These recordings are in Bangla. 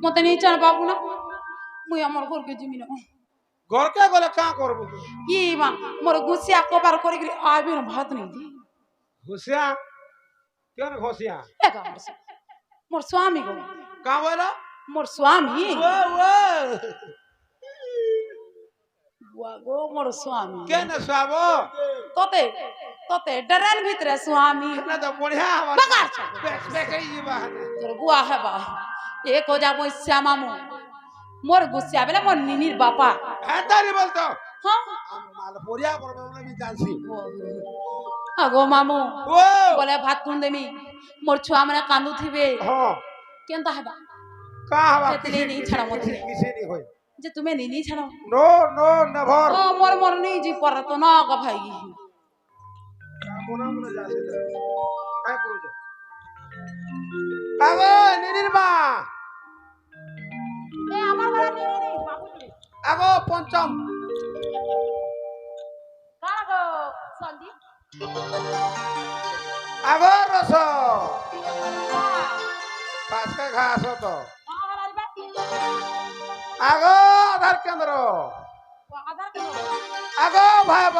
মতে নেই চান বাবু না মুই আমার ঘরকে জিমি না ঘরকে গলে কা করবো ই মা মোর গুছিয়া কবার করে আইবি না ভাত নেই দি ঘুষিয়া কেন ঘষিয়া একা মোর স্বামী গো কা বলো মোর স্বামী ও ও বুয়া গো মোর স্বামী কেন সাবো তোতে তোতে ডরেন ভিতরে স্বামী না তো বড়িয়া আমার বাগার বেশ বেকাই যাবা তোর বুয়া হেবা এ কোজা মই শ্যামামু মোর গুছিয়া বেলে মোর নিনির বাপা হ্যাঁ তারি বলতো হ্যাঁ মাল পড়িয়া পড়বে বলে আমি জানছি আগো মামু ও বলে ভাত তুন দেমি মোর ছুয়া মানে কান্দু থিবে হ্যাঁ কেনতা হেবা কা হবা সেতলে নেই ছাড়া মতে কিসে নি হই যে তুমি নিনি ছাড়ো নো নো নেভার ও মোর মোর নেই জি পর তো না গো ভাই মনে মনে যাচ্ছে কাই করছো আগো নিনির মা এ আমার ঘরে নিনি নেই বাবু আগো পঞ্চম কারা গো সন্দীপ আগো রস পাঁচকে ঘাস তো আগো আধার কেন্দ্র আগো ভাইব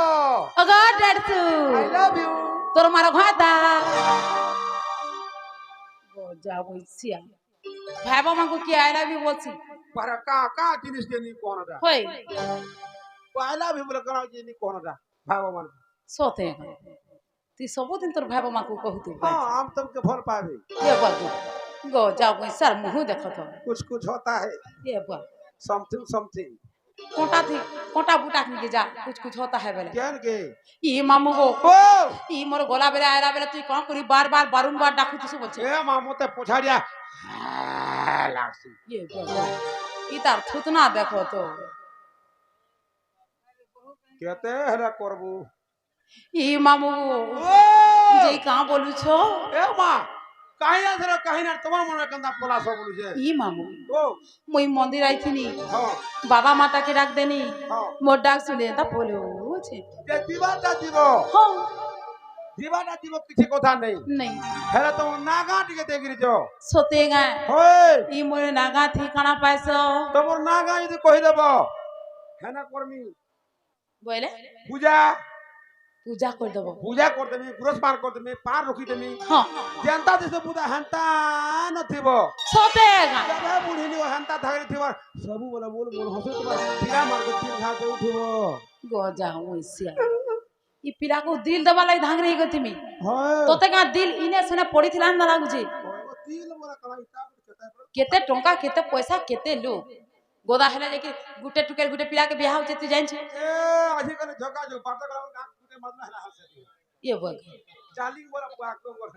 আগো ডেড়সু আই লাভ ইউ তোর মার ঘাতা গো যা বইছিয়া ভাই বাবাকে কি আই লাভ ইউ বলছি पर का का जिनिस के नी कोन दा হই पहला भी बोले करा जे नी कोन दा भाव मन সতে তুই ସବୁদিন তোর ভাই বাবাকে কহুতু हां हम तुमके फल पावे ये बाबू गो जा বইসার মুহ দেখো তো कुछ कुछ होता है ये बा समथिंग समथिंग कोटा थी कोटा बूटा के जा कुछ होता है बेले केन के ई मामू गो ओ ई मोर गोला बेले आयरा बेले तुई कोन करी बार बार बारंबार डाकू तुसु बोलछे ए मामो ते पोछाड़िया लागसी ये बाबू ई तार थुतना देखो तो कहते हरा करबू ई मामू ओ जे का बोलू छो ए मां काहे ना धरो काहे ना तुम्हार मन कंदा पोला सब बोलू जे ई मामू ओ मुई मंदिर आईथिनी हां बाबा माता के डाक देनी हां मोर डाक सुने ता बोलो छे जे दीवाटा जीवो हां दीवाटा जीवो किछि কথা নেই नहीं হেরা তো নাগা টিকে দেখিরি जो सोतेगा होय ई मोर नागा थी काना पाइसो তোমার নাগা যদি কই দেব হেনা কর্মী बोले পূজা पूजा कर देबो পূজা করতে আমি পুরস্কার করতে আমি পার রখি দেমি हां জনতা দিছে পূজা হান্তা নথিব सोतेगा যাবে বুড়িনি হান্তা থাকি থিব সবু বলে বল বল হসে তোমার পিরা মার কে তিন ঘাতে উঠিব गोजा होइसिया ई पिला को दिल दबा लाई धांग रही गतिमी হয় तोते का दिल इने सने पड़ीथिला ना लागुजी তিল বলা কলা হিসাব কেতে केते टंका केते पैसा केते लोग गोदा हेला जेकी गुटे टुकेर गुटे पिला के बियाह होते तू जान छ এ আজি কানে ঝকা जो পাটা গলা গাক গুতে মাদলা হেলা হাসে ये बोल চালিং বলা পাক কর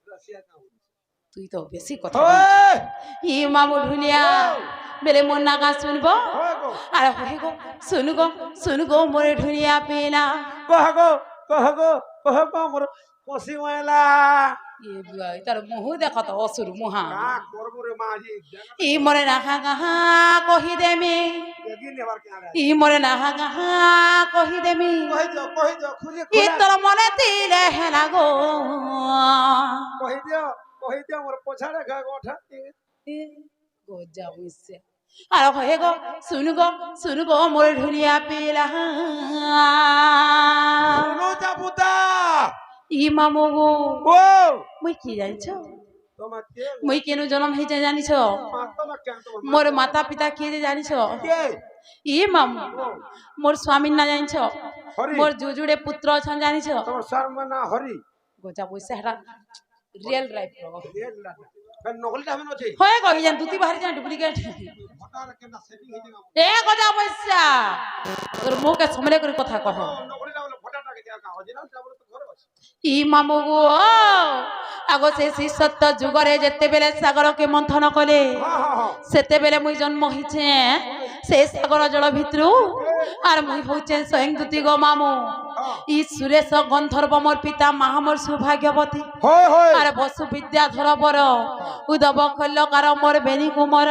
রাশিয়া কা तू तो बेसी কথা হয় ई मामू ढुलिया बेले मोर नागा सुनबो হয় গো अरे सुनु गो मोरे ढुलिया पेला কহগো কহগো মোর কসি মাইলা ये बुआ तार मुह देखो तो असुर मुहा কা করবো রে মাজি ई मोरे नाहा गहा कहि देमी এগিন নেবার কে আগে ई मोरे नाहा गहा कहि देमी কই দিও খুলে ई तोर मने तिले हेला गो কই দিও মোর পোছাড়ে ঘা গোঠা गो जा बुइसे अरे कहे सुनु गो मोरे ढुलिया पेला শুনো জাবুদা ई मामू गो ও मुई की जानिछ তোমার কে मुई केनु जन्म हे जानिछ মাতবা কেন তোমার मोर माता पिता किए जानिछ কে ई मामू मोर स्वामी ना जानिछ হরি मोर जुजुड़े पुत्र छन जानिछ তোমার শর্মনা হরি गोजा बुइसे हरा रियल लाइफ रो ফের নকলটা হবে নছে होय गई जान दुती बाहर जान डुप्लीकेट হটার কেনা সেটিং হই যাবে ए गोजा बुइसा तोर मुंह के समले कर कथा कह নকলটা বলে ফটাটাকে দেয়া কা অরিজিনাল চাবল তো ঘরে আছে ई मामू गो आगो से सत्य जुगरे जेते बेले सागर के मंथन कले हां हां हां सेते बेले मुई जन्म हिचे से सागर जल भितरु आर मुई होचे स्वयं दुती गो मामू ई सुरेश गंधर्व मोर पिता महामोर सौभाग्यवती হয় হয় आर बसु विद्याधर बर उदब खल्लकार मोर बेनी कुमार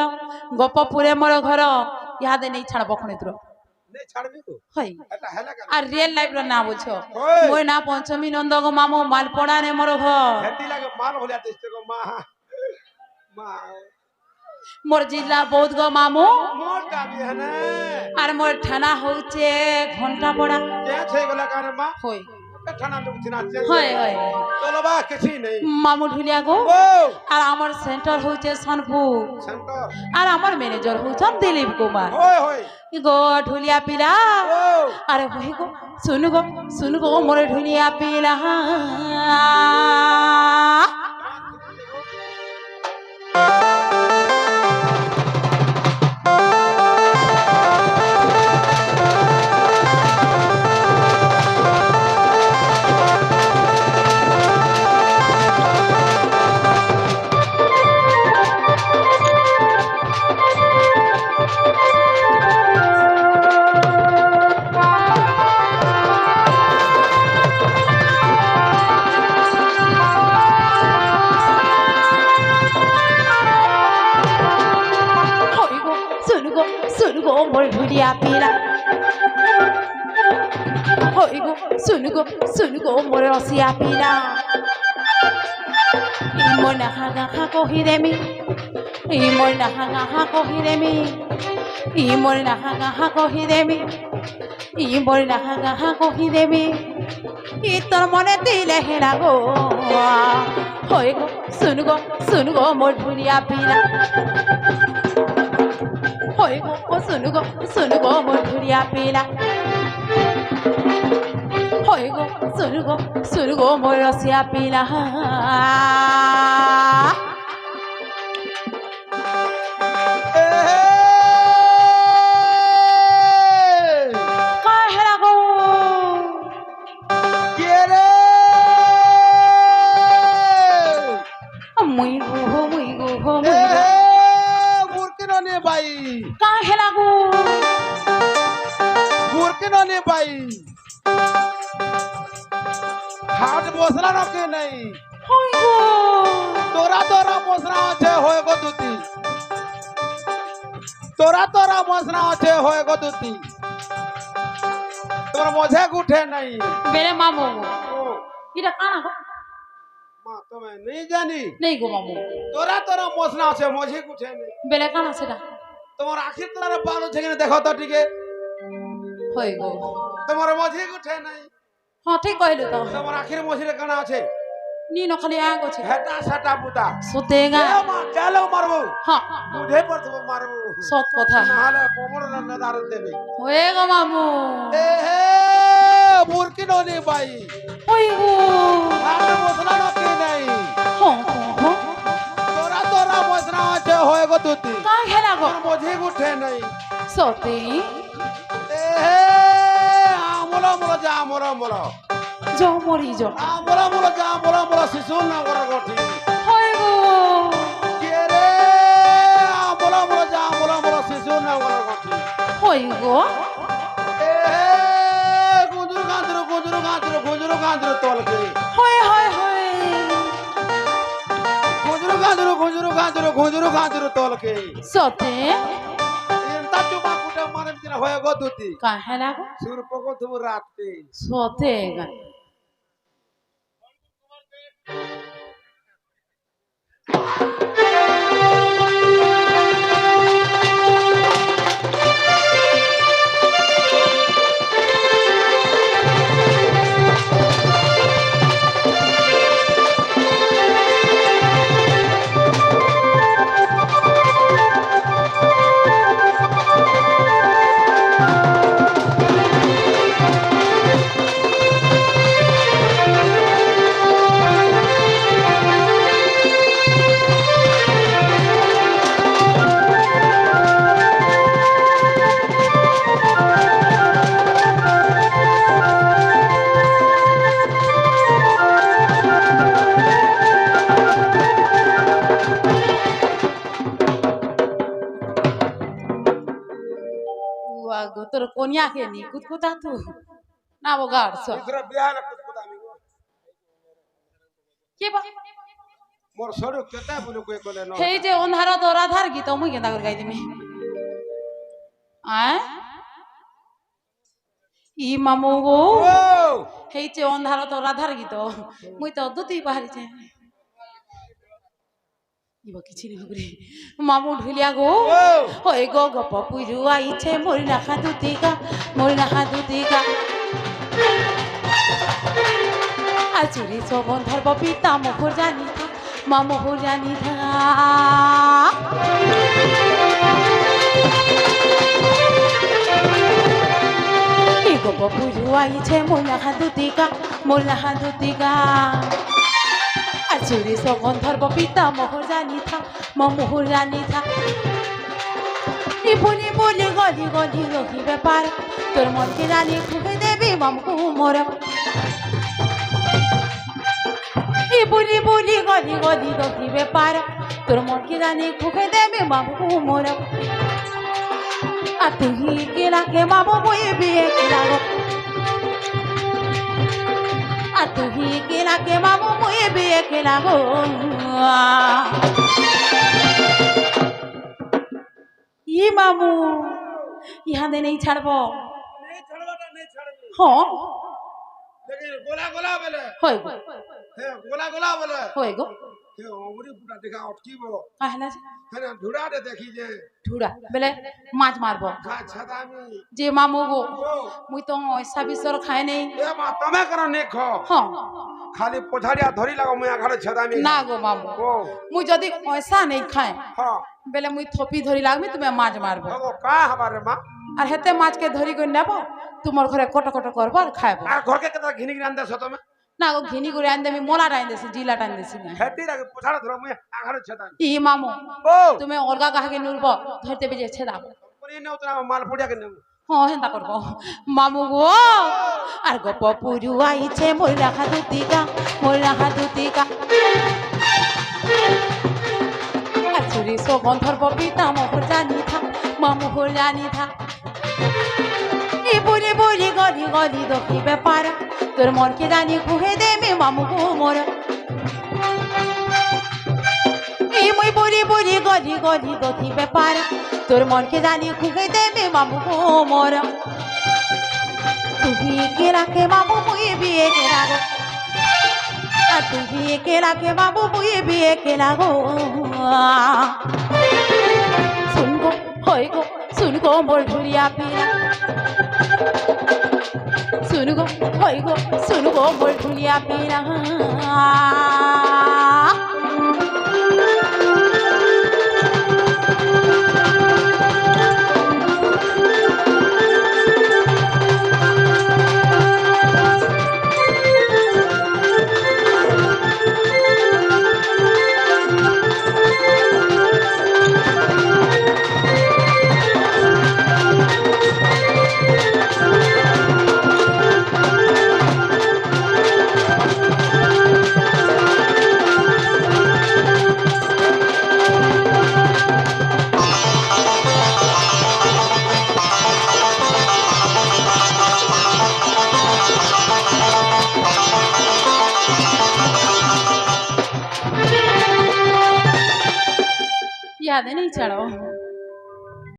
गोपपुरे मोर घर याद नहीं छाड़ बखणित्र নে ছাড়বি তো हई এটা হেলা কেন আর রিয়েল লাইফ র না বুঝছো হয় মোর না পঞ্চমী নন্দ গো মামু মালপড়া নে মোর ঘর হেতি লাগে মাল হলিয়া দিতে গো মা মা মোর জিল্লা বৌদ্ধ গো মামু মোর দাবি হনে আর মোর ঠানা হচ্ছে ঘন্টা পড়া কে ছে গলা কারে মা হই ঠানা লোক চিনা আছে হয় হয় চলো বা কিছু নেই মামু ঢুলিয়া গো ও আর আমার সেন্টার হচ্ছে সোনপুর সেন্টার আর আমার ম্যানেজার হচ্ছেন দিলীপ কুমার ওই ওই গো ঢুলিয়া পিলা ও আরে হই গো শুনু গো মোরে ঢুলিয়া পিলা হই গো শুনু গো মোরে ঢুলিয়া পিলা হই গো শুনু গো মোরে রসিয়া পিলা ইমর নাহা গাহা কহিরেমি ইমর নাহা গাহা কহিরেমি ইমর নাহা গাহা কহিরেমি ইমর নাহা গাহা কহিরেমি ই তোর মনে দিলে হেরা গো হই গো শুনু গো মোর ঢুলিয়া পিলা হই গো শুনু গো মোর ঢুলিয়া পিলা হই গো শুনু গো মোর রসিয়া পিলা কাহেরা গো কে রে মুই গো মুরকি ননে ভাই কাহেরা গো মুরকি ননে ভাই হাট বসরা রকে নাই হই গো তোরা বসরা আছে হয়ে গো দুতি তোরা বসরা আছে হয়ে গো দুতি তোর মঝে গুঠে নাই বেরে মামু ও এটা কানা গো মা তুমি नहीं জানি নেই গো মামু তোরা মশলা আছে মঝে গুঠে নাই বেলে কানা সেটা তোমার আখির তোলার বাল আছে কিনা দেখো তো টিকে হই গো তোমার মঝে গুঠে নাই হ্যাঁ ঠিক কইলো তো তোমার আখির মঝিরে কানা আছে নি নখালি আগ আছে হেটা সাটা বুতা সুতেগা চালো মারবো হ্যাঁ বুঝে পড়তো মারবো সত কথা নাহলে কোমর না দাঁড় দেবে হয়ে গো মামু এ হে মুরকি ননি ভাই হই গো হাট মশলা রকে নাই হ্যাঁ তোরা মশলা আছে হয়ে গো তুতি কাহেরা গো তোর মঝে গুঠে নাই সতে এ হে আমলা যা আমলা জো মরি জো আমলা শিশু না করে গঠি হই গো কে রে আমলা যা আমলা শিশু না করে গঠি হই গো এ গুজুর গাঁদরু তলকে হই গুজুর গাঁদরু তলকে সতে এন্তা চুমা কুটা মানে দিনা হয়ে গো দুতি কাহেরা গো সুর পকো তুমি রাতে সতেগা গো তোর কোনিয়া কে নি কুতকুতা তু না বো গাড় স ইসরা বিহার কুতকুতা আমি কে বা মোর সরু কেতা বলে কই কলে ন হেই যে অন্ধার দরাধার গীত মুই কেনতা করে গাই দিমি আয় ই মামু গো ও হেই যে অন্ধার দরাধার গীত মুই তো দুতি বাহারিছে ইবা কিছু নেই রে মামু ঢুলিয়া গো ও ওই গো গপ পুজো আইছে মোর নাহা দুতিকা মোর নাহা দুতিকা আচুরি সগন্ধর পিতা মোহর জানি থা মা মোহর জানি থা এই গপ পুজো আইছে মোর নাহা দুতিকা মোর নাহা দুতিকা আচুরি সগন্ধর পিতা মোহর জানি থা মা মোহর জানি থা বলি বলি গলি গলি রহি ব্যাপার তোর মনকে জানি খুবে দেবি মামকু মোর বলি বলি গলি গলি রহি ব্যাপার তোর মনকে জানি খুবে দেবি মামকু মোর আর তুই কেলাকে মামু বয়ে বিয়ে কেলাগো আর তুই কেলাকে মামু বয়ে বিয়ে কেলাগো ই মামু ইহাদে নেই ছাড়ব নেই ছাড়বাটা নেই ছাড়বি হ্যাঁ দেখি গোলা গোলা বলে হয়ে গো হ্যাঁ গোলা গোলা বলে হয়ে গো হে অমরি পুরা দেখা অটকিব কাহলা হ্যাঁ ধুড়াতে দেখি যে ঠুড়া বেলে মাছ মারব গা ছাদা আমি যে মামু গো ও মুই তো পয়সা বিসর খাই নেই এ মা তুমি কেন নে খ হ্যাঁ খালি পোছাড়িয়া ধরি লাগো মুই আঘাড়ে ছাদা আমি না গো মামু ও মুই যদি পয়সা নেই খাই হ্যাঁ বেলে মুই থপি ধরি লাগবি তুমি মাছ মারব ও কা হবারে মা আর হেতে মাছকে ধরি করে নেব তোমার ঘরে কট কট করব আর খাইব আর ঘরকে কেতা ঘিনি ঘিনি আনতে তুমি না গো ঘিনি করে আন দেবি মোলা টাইন দেছি জিলা টাইন দেছি না হেতি লাগে পোছাড়া ধরো মুই আঘাড়ে ছাদা ই মামু ও তুমি অলগা কাহাকে নুরব ধরতে বেজে ছেদাব পরে নেও তো মাল পড়িয়া কে নেও হ্যাঁ হেন্তা করব মামু গো আর গপ পুজো আইছে মোর রাখা দুতিকা মোর রাখা দুতিকা আর চুরি সগন্ধর পিতা মোহর জানি থা মা মোহর জানি থা এই বলি বলি গলি গলি দকি ব্যাপার তোর মনকে জানি কুহে দেবে মামু গো মোর এই মই বলি বলি গলি গলি দকি ব্যাপার তোর মনকে জানি কুহে দেবে মামু গো মোর তুই কেলাকে মামু মুই বিয়ে কেলাগো আর তুই কেলাকে মামু মুই বিয়ে কেলাগো শুনগো হয় গো শুনগো মোর ঢুলিয়া পিয়া শুনগো হয় গো শুনগো মোর ঢুলিয়া পিয়া याद नहीं चढ़ो